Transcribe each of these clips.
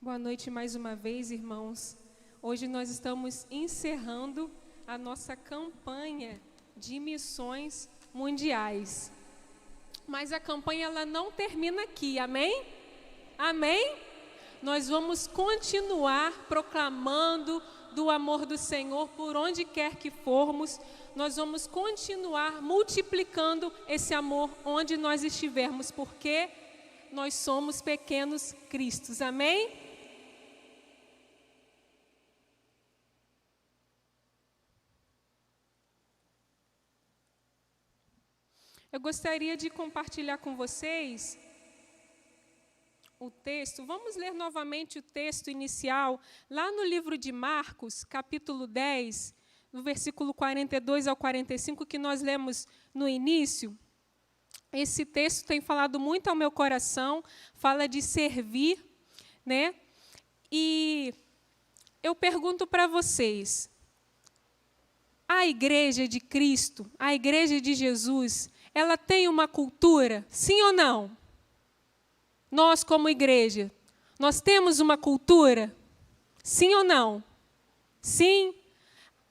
Boa noite mais uma vez, irmãos. Hoje nós estamos encerrando a nossa campanha de missões mundiais. Mas a campanha ela não termina aqui, amém? Amém? Nós vamos continuar proclamando do amor do Senhor por onde quer que formos. Nós vamos continuar multiplicando esse amor onde nós estivermos, porque nós somos pequenos cristos, amém? Eu gostaria de compartilhar com vocês o texto. Vamos ler novamente o texto inicial, lá no livro de Marcos, capítulo 10, no versículo 42 ao 45, que nós lemos no início. Esse texto tem falado muito ao meu coração, fala de servir, né? E eu pergunto para vocês, a igreja de Cristo, a igreja de Jesus, ela tem uma cultura, sim ou não? Nós, como igreja, nós temos uma cultura, sim ou não? Sim,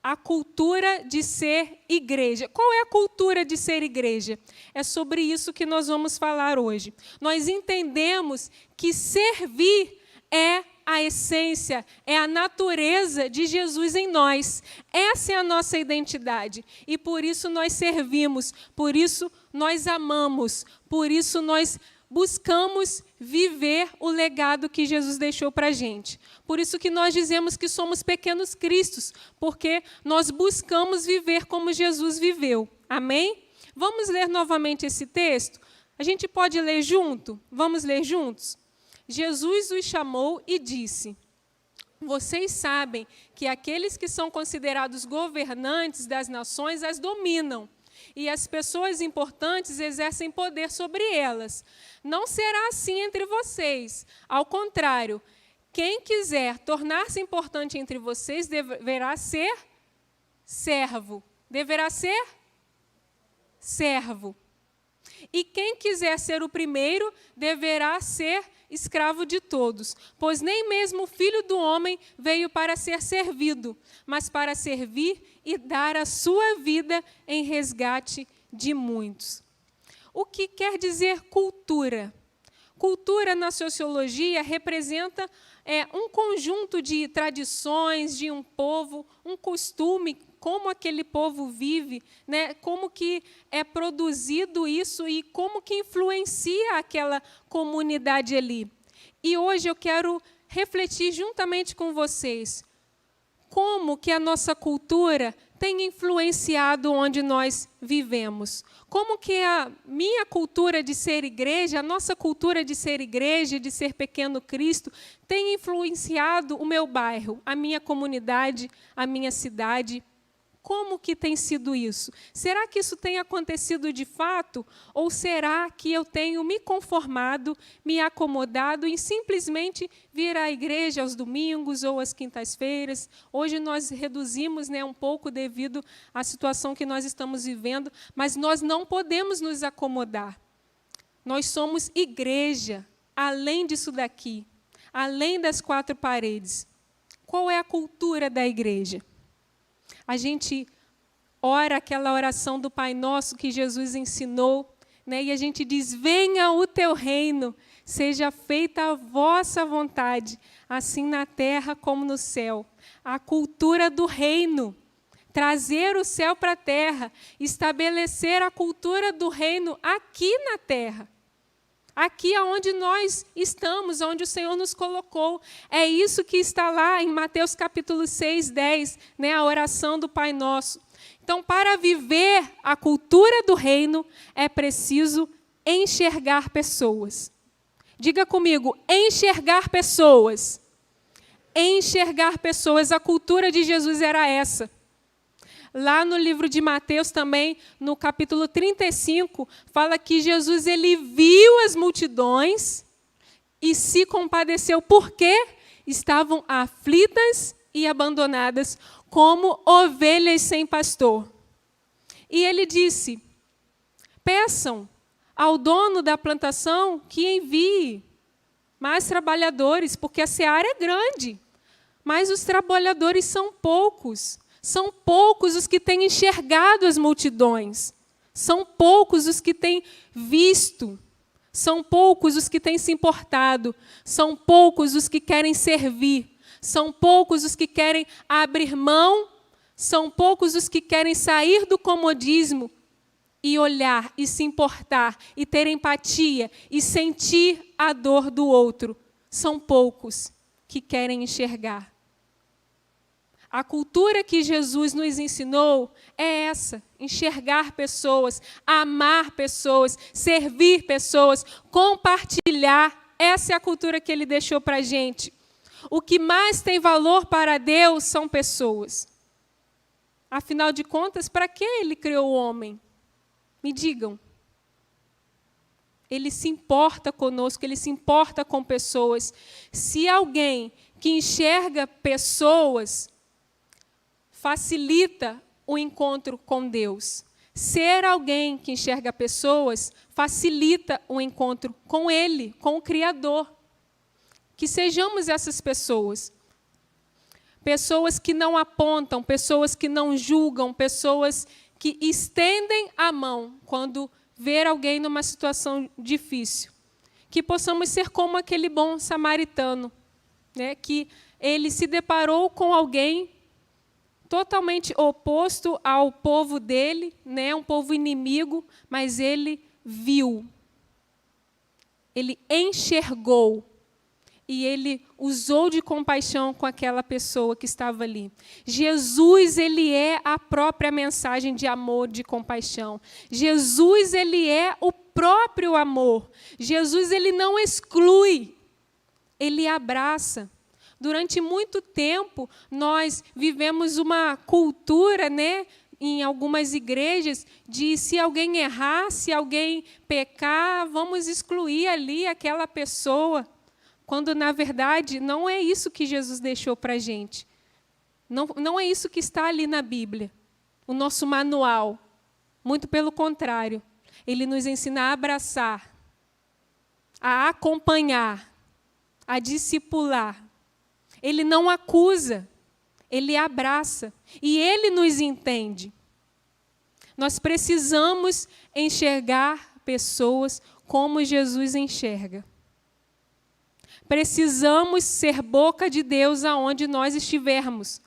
a cultura de ser igreja. Qual é a cultura de ser igreja? É sobre isso que nós vamos falar hoje. Nós entendemos que servir é a essência, é a natureza de Jesus em nós. Essa é a nossa identidade. E por isso nós servimos, por isso nós amamos, por isso nós buscamos viver o legado que Jesus deixou para a gente. Por isso que nós dizemos que somos pequenos cristos, porque nós buscamos viver como Jesus viveu. Amém? Vamos ler novamente esse texto? A gente pode ler junto? Vamos ler juntos? Jesus os chamou e disse: vocês sabem que aqueles que são considerados governantes das nações as dominam, e as pessoas importantes exercem poder sobre elas. Não será assim entre vocês. Ao contrário, quem quiser tornar-se importante entre vocês deverá ser servo. Deverá ser servo. E quem quiser ser o primeiro deverá ser escravo de todos, pois nem mesmo o Filho do Homem veio para ser servido, mas para servir e dar a sua vida em resgate de muitos. O que quer dizer cultura? Cultura, na sociologia, representa um conjunto de tradições de um povo, um costume, como aquele povo vive, né? Como que é produzido isso e como que influencia aquela comunidade ali. E hoje eu quero refletir juntamente com vocês como que a nossa cultura tem influenciado onde nós vivemos. Como que a minha cultura de ser igreja, a nossa cultura de ser igreja, de ser pequeno Cristo, tem influenciado o meu bairro, a minha comunidade, a minha cidade. Como que tem sido isso? Será que isso tem acontecido de fato? Ou será que eu tenho me conformado, me acomodado em simplesmente vir à igreja aos domingos ou às quintas-feiras? Hoje nós reduzimos, né, um pouco devido à situação que nós estamos vivendo, mas nós não podemos nos acomodar. Nós somos igreja, além disso daqui, além das quatro paredes. Qual é a cultura da igreja? A gente ora aquela oração do Pai Nosso que Jesus ensinou, né? E a gente diz: venha o teu reino, seja feita a vossa vontade, assim na terra como no céu. A cultura do reino, trazer o céu para a terra, estabelecer a cultura do reino aqui na terra. Aqui onde nós estamos, onde o Senhor nos colocou. É isso que está lá em Mateus capítulo 6, 10, né, a oração do Pai Nosso. Então, para viver a cultura do reino, é preciso enxergar pessoas. Diga comigo, enxergar pessoas. Enxergar pessoas. A cultura de Jesus era essa. Lá no livro de Mateus também, no capítulo 35, fala que Jesus ele viu as multidões e se compadeceu. Por quê? Estavam aflitas e abandonadas, como ovelhas sem pastor. E ele disse: peçam ao dono da plantação que envie mais trabalhadores, porque a seara é grande, mas os trabalhadores são poucos. São poucos os que têm enxergado as multidões. São poucos os que têm visto. São poucos os que têm se importado. São poucos os que querem servir. São poucos os que querem abrir mão. São poucos os que querem sair do comodismo e olhar, e se importar, e ter empatia, e sentir a dor do outro. São poucos que querem enxergar. A cultura que Jesus nos ensinou é essa: enxergar pessoas, amar pessoas, servir pessoas, compartilhar. Essa é a cultura que Ele deixou para a gente. O que mais tem valor para Deus são pessoas. Afinal de contas, para que Ele criou o homem? Me digam. Ele se importa conosco, Ele se importa com pessoas. Se alguém que enxerga pessoas facilita o encontro com Deus. Ser alguém que enxerga pessoas facilita o encontro com Ele, com o Criador. Que sejamos essas pessoas. Pessoas que não apontam, pessoas que não julgam, pessoas que estendem a mão quando ver alguém numa situação difícil. Que possamos ser como aquele bom samaritano, né, que ele se deparou com alguém totalmente oposto ao povo dele, né, um povo inimigo, mas ele viu, ele enxergou e ele usou de compaixão com aquela pessoa que estava ali. Jesus, ele é a própria mensagem de amor, de compaixão. Jesus, ele é o próprio amor. Jesus, ele não exclui, ele abraça. Durante muito tempo, nós vivemos uma cultura, né, em algumas igrejas, de se alguém errar, se alguém pecar, vamos excluir ali aquela pessoa. Quando, na verdade, não é isso que Jesus deixou para a gente. Não é isso que está ali na Bíblia, o nosso manual. Muito pelo contrário. Ele nos ensina a abraçar, a acompanhar, a discipular. Ele não acusa, ele abraça. E ele nos entende. Nós precisamos enxergar pessoas como Jesus enxerga. Precisamos ser boca de Deus aonde nós estivermos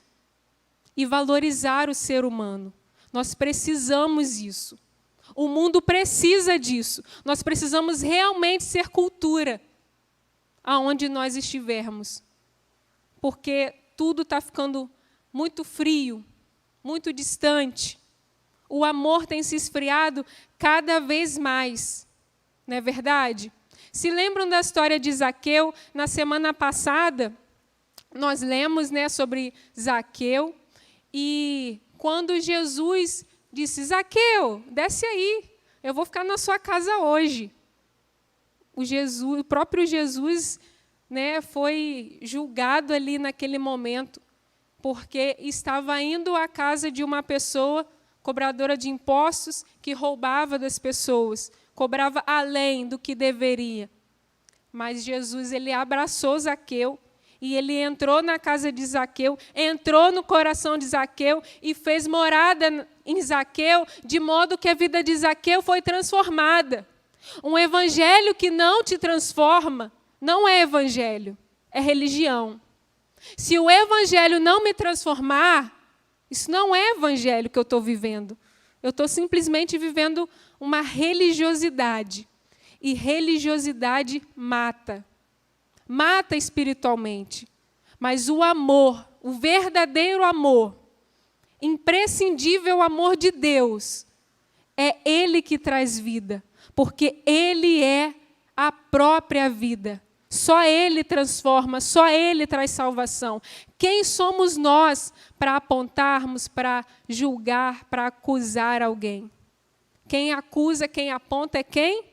e valorizar o ser humano. Nós precisamos disso. O mundo precisa disso. Nós precisamos realmente ser cultura aonde nós estivermos. Porque tudo está ficando muito frio, muito distante. O amor tem se esfriado cada vez mais. Não é verdade? Se lembram da história de Zaqueu? Na semana passada, nós lemos, né, sobre Zaqueu. E quando Jesus disse, Zaqueu, desce aí, eu vou ficar na sua casa hoje. O próprio Jesus, né, foi julgado ali naquele momento, porque estava indo à casa de uma pessoa, cobradora de impostos, que roubava das pessoas, cobrava além do que deveria. Mas Jesus, ele abraçou Zaqueu, e ele entrou na casa de Zaqueu, entrou no coração de Zaqueu e fez morada em Zaqueu, de modo que a vida de Zaqueu foi transformada. Um evangelho que não te transforma não é evangelho, é religião. Se o evangelho não me transformar, isso não é evangelho que eu estou vivendo. Eu estou simplesmente vivendo uma religiosidade. E religiosidade mata. Mata espiritualmente. Mas o amor, o verdadeiro amor, imprescindível amor de Deus, é Ele que traz vida. Porque Ele é a própria vida. Só Ele transforma, só Ele traz salvação. Quem somos nós para apontarmos, para julgar, para acusar alguém? Quem acusa, quem aponta é quem?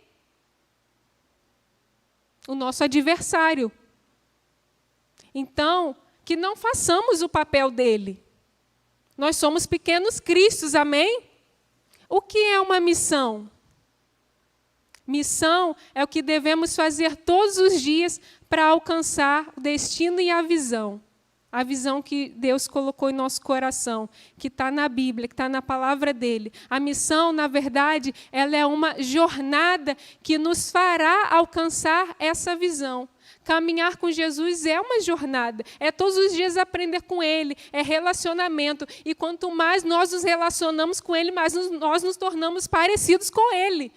O nosso adversário. Então, que não façamos o papel dele. Nós somos pequenos cristos, amém? O que é uma missão? Missão é o que devemos fazer todos os dias para alcançar o destino e a visão. A visão que Deus colocou em nosso coração, que está na Bíblia, que está na palavra dele. A missão, na verdade, ela é uma jornada que nos fará alcançar essa visão. Caminhar com Jesus é uma jornada, é todos os dias aprender com ele, é relacionamento. E quanto mais nós nos relacionamos com ele, mais nós nos tornamos parecidos com ele.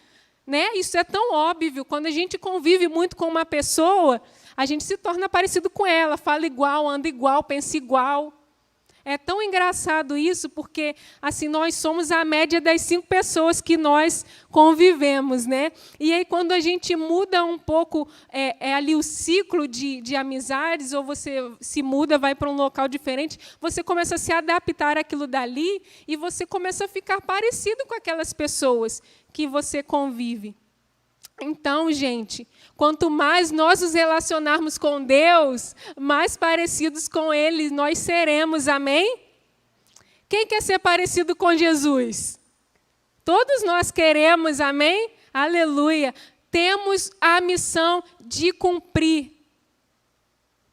Né? Isso é tão óbvio. Quando a gente convive muito com uma pessoa, a gente se torna parecido com ela, fala igual, anda igual, pensa igual. É tão engraçado isso, porque assim nós somos a média das 5 pessoas que nós convivemos, né? E aí, quando a gente muda um pouco ali o ciclo de amizades, ou você se muda, vai para um local diferente, você começa a se adaptar àquilo dali e você começa a ficar parecido com aquelas pessoas que você convive. Então, gente, quanto mais nós nos relacionarmos com Deus, mais parecidos com Ele nós seremos, amém? Quem quer ser parecido com Jesus? Todos nós queremos, amém? Aleluia! Temos a missão de cumprir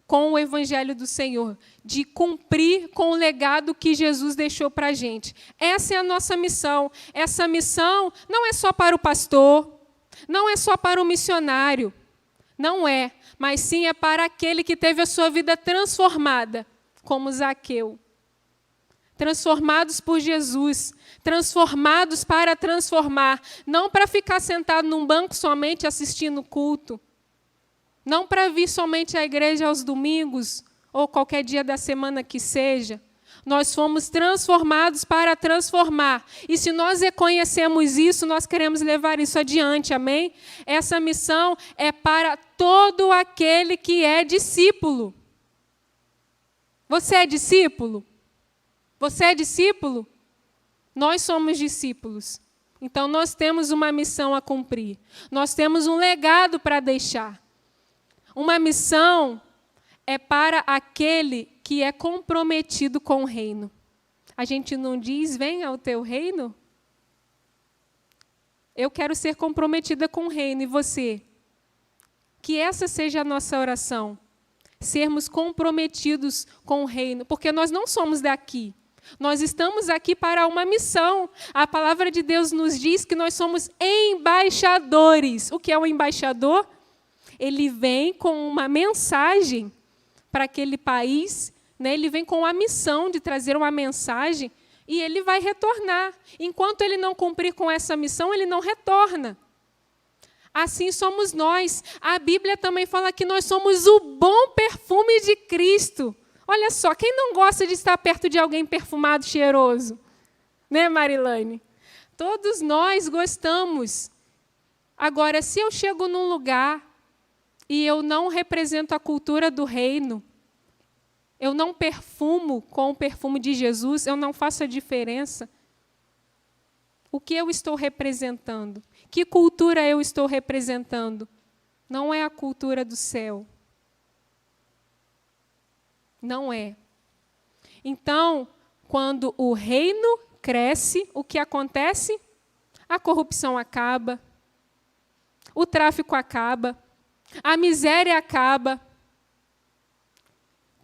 com o Evangelho do Senhor, de cumprir com o legado que Jesus deixou para a gente. Essa é a nossa missão. Essa missão não é só para o pastor, não é só para o missionário, não é, mas sim é para aquele que teve a sua vida transformada, como Zaqueu. Transformados por Jesus, transformados para transformar, não para ficar sentado num banco somente assistindo culto, não para vir somente à igreja aos domingos, ou qualquer dia da semana que seja. Nós fomos transformados para transformar. E se nós reconhecemos isso, nós queremos levar isso adiante, amém? Essa missão é para todo aquele que é discípulo. Você é discípulo? Você é discípulo? Nós somos discípulos. Então, nós temos uma missão a cumprir. Nós temos um legado para deixar. Uma missão é para aquele que é comprometido com o reino. A gente não diz, venha ao teu reino? Eu quero ser comprometida com o reino, e você? Que essa seja a nossa oração. Sermos comprometidos com o reino, porque nós não somos daqui. Nós estamos aqui para uma missão. A palavra de Deus nos diz que nós somos embaixadores. O que é um embaixador? Ele vem com uma mensagem para aquele país, né? Ele vem com a missão de trazer uma mensagem e ele vai retornar. Enquanto ele não cumprir com essa missão, ele não retorna. Assim somos nós. A Bíblia também fala que nós somos o bom perfume de Cristo. Olha só, quem não gosta de estar perto de alguém perfumado, cheiroso? Né, Marilane? Todos nós gostamos. Agora, se eu chego num lugar e eu não represento a cultura do reino, eu não perfumo com o perfume de Jesus, eu não faço a diferença, o que eu estou representando? Que cultura eu estou representando? Não é a cultura do céu. Não é. Então, quando o reino cresce, o que acontece? A corrupção acaba, o tráfico acaba, a miséria acaba.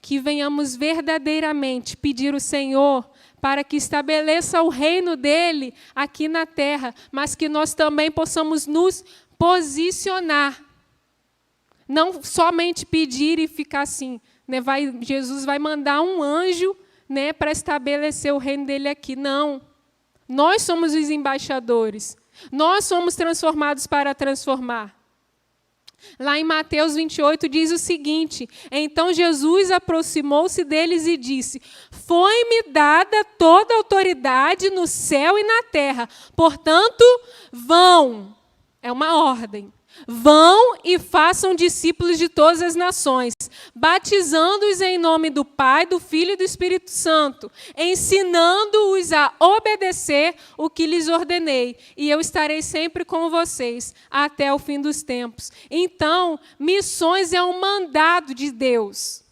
Que venhamos verdadeiramente pedir ao Senhor para que estabeleça o reino dele aqui na terra, mas que nós também possamos nos posicionar. Não somente pedir e ficar assim, né? Jesus vai mandar um anjo, né, para estabelecer o reino dele aqui. Não. Nós somos os embaixadores. Nós somos transformados para transformar. Lá em Mateus 28 diz o seguinte: então Jesus aproximou-se deles e disse: foi-me dada toda a autoridade no céu e na terra, portanto, vão, é uma ordem, vão e façam discípulos de todas as nações, batizando-os em nome do Pai, do Filho e do Espírito Santo, ensinando-os a obedecer o que lhes ordenei, e eu estarei sempre com vocês até o fim dos tempos. Então, missões é um mandado de Deus,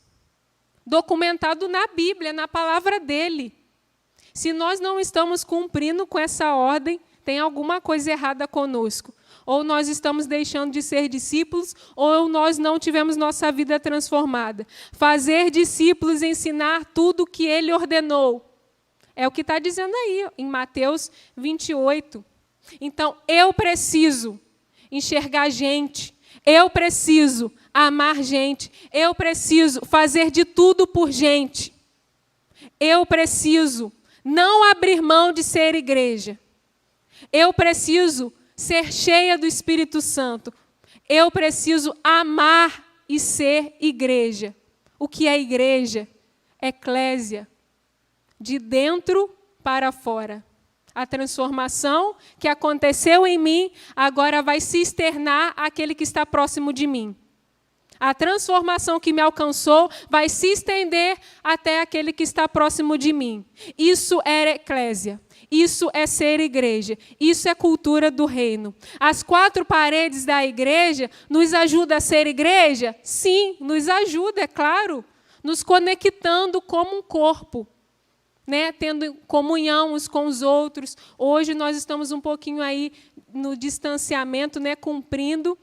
documentado na Bíblia, na palavra dele. Se nós não estamos cumprindo com essa ordem, tem alguma coisa errada conosco. Ou nós estamos deixando de ser discípulos, ou nós não tivemos nossa vida transformada. Fazer discípulos, ensinar tudo o que ele ordenou. É o que está dizendo aí, em Mateus 28. Então, eu preciso enxergar gente, eu preciso amar gente, eu preciso fazer de tudo por gente. Eu preciso não abrir mão de ser igreja. Eu preciso ser cheia do Espírito Santo. Eu preciso amar e ser igreja. O que é igreja? Eclésia. De dentro para fora. A transformação que aconteceu em mim, agora vai se externar àquele que está próximo de mim. A transformação que me alcançou vai se estender até aquele que está próximo de mim. Isso é eclésia. Isso é ser igreja. Isso é cultura do reino. As 4 paredes da igreja nos ajudam a ser igreja? Sim, nos ajuda, é claro. Nos conectando como um corpo. Né? Tendo comunhão uns com os outros. Hoje nós estamos um pouquinho aí no distanciamento, né? Cumprindo.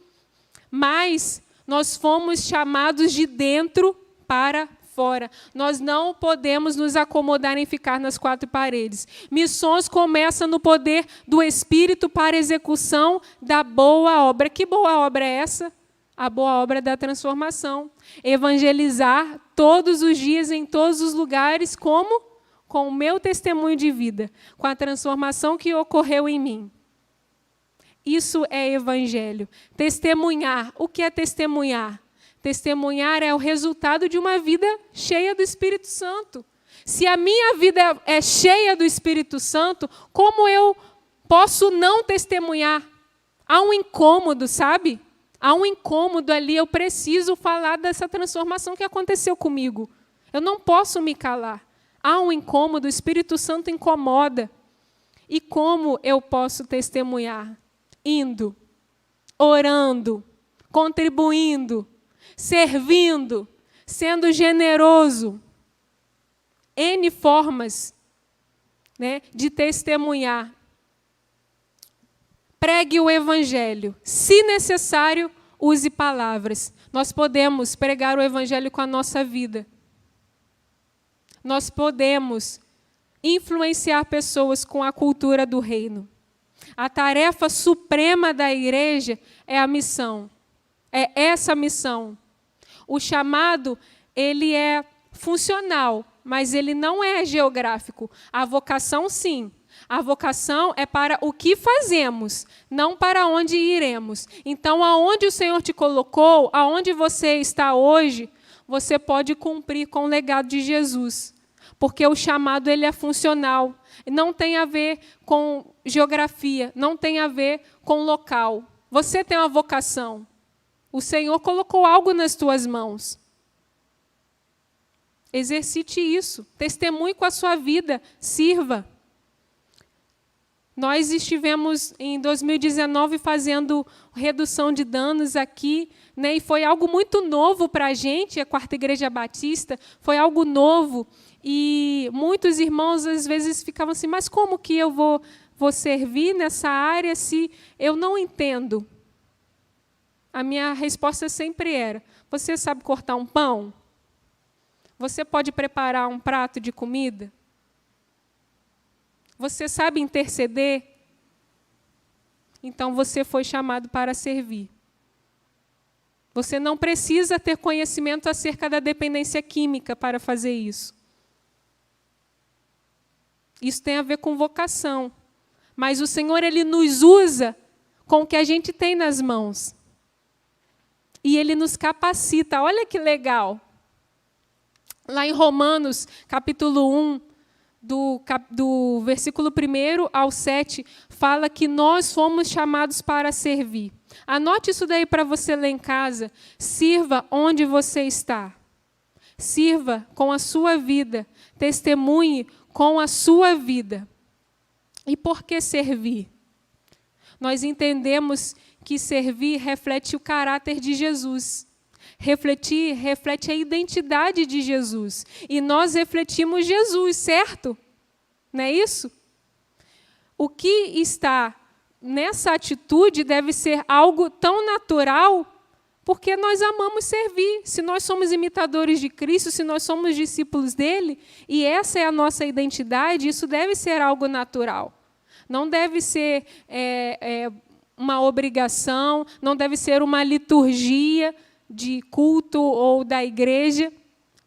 Mas nós fomos chamados de dentro para fora. Nós não podemos nos acomodar em ficar nas 4 paredes. Missões começam no poder do Espírito para a execução da boa obra. Que boa obra é essa? A boa obra da transformação. Evangelizar todos os dias, em todos os lugares, como? Com o meu testemunho de vida, com a transformação que ocorreu em mim. Isso é evangelho. Testemunhar. O que é testemunhar? Testemunhar é o resultado de uma vida cheia do Espírito Santo. Se a minha vida é cheia do Espírito Santo, como eu posso não testemunhar? Há um incômodo, sabe? Há um incômodo ali, eu preciso falar dessa transformação que aconteceu comigo. Eu não posso me calar. Há um incômodo, o Espírito Santo incomoda. E como eu posso testemunhar? Indo, orando, contribuindo, servindo, sendo generoso. N formas, né, de testemunhar. Pregue o Evangelho. Se necessário, use palavras. Nós podemos pregar o Evangelho com a nossa vida. Nós podemos influenciar pessoas com a cultura do reino. A tarefa suprema da igreja é a missão. É essa missão. O chamado, ele é funcional, mas ele não é geográfico. A vocação, sim. A vocação é para o que fazemos, não para onde iremos. Então, aonde o Senhor te colocou, aonde você está hoje, você pode cumprir com o legado de Jesus. Porque o chamado ele é funcional. Não tem a ver com geografia, não tem a ver com local. Você tem uma vocação. O Senhor colocou algo nas tuas mãos. Exercite isso. Testemunhe com a sua vida. Sirva. Nós estivemos em 2019 fazendo redução de danos aqui, né, e foi algo muito novo para a gente, a Quarta Igreja Batista, foi algo novo. E muitos irmãos, às vezes, ficavam assim, mas como que eu vou servir nessa área se eu não entendo? A minha resposta sempre era, você sabe cortar um pão? Você pode preparar um prato de comida? Você sabe interceder? Então, você foi chamado para servir. Você não precisa ter conhecimento acerca da dependência química para fazer isso. Isso tem a ver com vocação. Mas o Senhor, Ele nos usa com o que a gente tem nas mãos. E Ele nos capacita. Olha que legal. Lá em Romanos, capítulo 1, do versículo 1 ao 7, fala que nós fomos chamados para servir. Anote isso daí para você ler em casa. Sirva onde você está. Sirva com a sua vida. Testemunhe com a sua vida. E por que servir? Nós entendemos que servir reflete o caráter de Jesus. Refletir reflete a identidade de Jesus. E nós refletimos Jesus, certo? Não é isso? O que está nessa atitude deve ser algo tão natural, porque nós amamos servir. Se nós somos imitadores de Cristo, se nós somos discípulos dele, e essa é a nossa identidade, isso deve ser algo natural. Não deve ser uma obrigação, não deve ser uma liturgia de culto ou da igreja.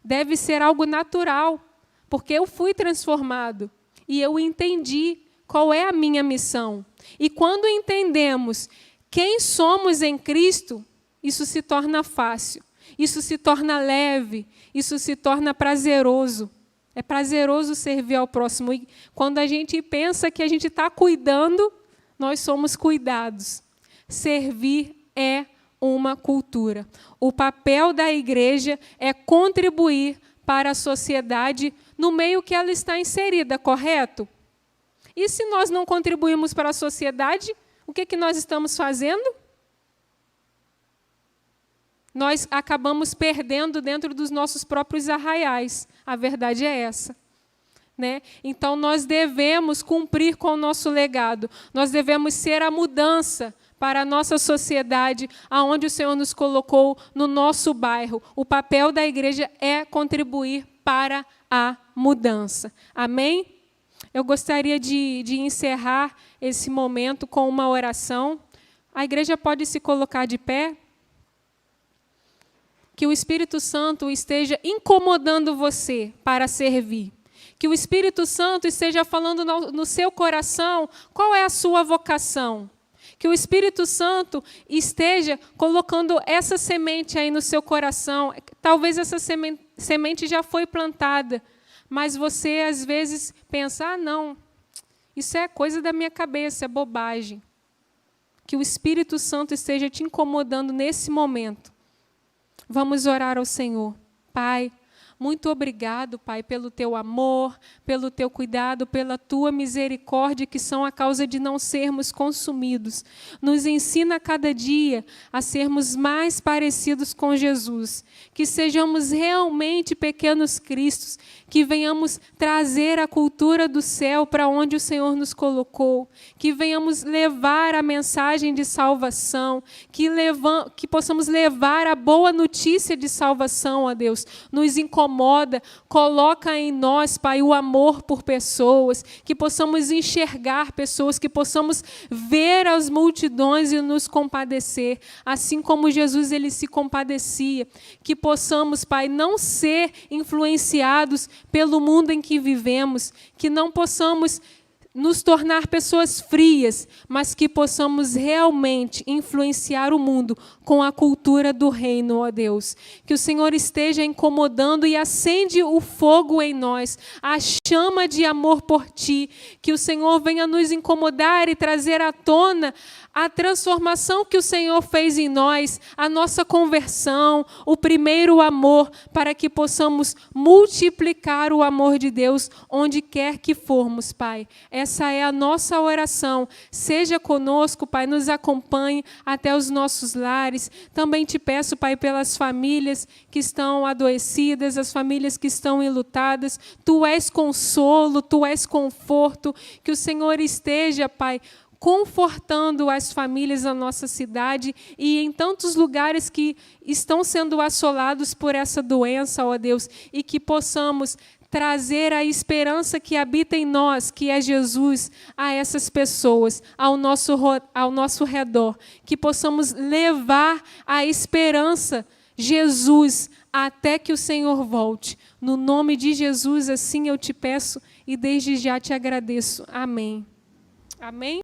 Deve ser algo natural, porque eu fui transformado e eu entendi qual é a minha missão. E quando entendemos quem somos em Cristo, isso se torna fácil, isso se torna leve, isso se torna prazeroso. É prazeroso servir ao próximo. E quando a gente pensa que a gente está cuidando, nós somos cuidados. Servir é uma cultura. O papel da igreja é contribuir para a sociedade no meio que ela está inserida, correto? E se nós não contribuímos para a sociedade, o que nós estamos fazendo? Nós acabamos perdendo dentro dos nossos próprios arraiais. A verdade é essa. Né? Então, nós devemos cumprir com o nosso legado. Nós devemos ser a mudança para a nossa sociedade, aonde o Senhor nos colocou, no nosso bairro. O papel da igreja é contribuir para a mudança. Amém? Eu gostaria de encerrar esse momento com uma oração. A igreja pode se colocar de pé? Que o Espírito Santo esteja incomodando você para servir. Que o Espírito Santo esteja falando no seu coração qual é a sua vocação. Que o Espírito Santo esteja colocando essa semente aí no seu coração. Talvez essa semente já foi plantada, mas você, às vezes, pensa, não, isso é coisa da minha cabeça, é bobagem. Que o Espírito Santo esteja te incomodando nesse momento. Vamos orar ao Senhor. Pai, muito obrigado, Pai, pelo teu amor, pelo teu cuidado, pela tua misericórdia, que são a causa de não sermos consumidos. Nos ensina a cada dia a sermos mais parecidos com Jesus, que sejamos realmente pequenos cristos, que venhamos trazer a cultura do céu para onde o Senhor nos colocou, que venhamos levar a mensagem de salvação, que possamos levar a boa notícia de salvação, ó Deus. Nos incomoda, coloca em nós, Pai, o amor por pessoas, que possamos enxergar pessoas, que possamos ver as multidões e nos compadecer, assim como Jesus ele se compadecia, que possamos, Pai, não ser influenciados pelo mundo em que vivemos, que não possamos nos tornar pessoas frias, mas que possamos realmente influenciar o mundo com a cultura do reino, ó Deus. Que o Senhor esteja incomodando e acende o fogo em nós, a chama de amor por Ti. Que o Senhor venha nos incomodar e trazer à tona a transformação que o Senhor fez em nós, a nossa conversão, o primeiro amor, para que possamos multiplicar o amor de Deus onde quer que formos, Pai. Essa é a nossa oração. Seja conosco, Pai, nos acompanhe até os nossos lares. Também te peço, Pai, pelas famílias que estão adoecidas, as famílias que estão enlutadas. Tu és consolo, Tu és conforto. Que o Senhor esteja, Pai, confortando as famílias da nossa cidade e em tantos lugares que estão sendo assolados por essa doença, ó Deus, e que possamos trazer a esperança que habita em nós, que é Jesus, a essas pessoas, ao nosso redor, que possamos levar a esperança, Jesus, até que o Senhor volte. No nome de Jesus, assim eu te peço e desde já te agradeço. Amém. Amém.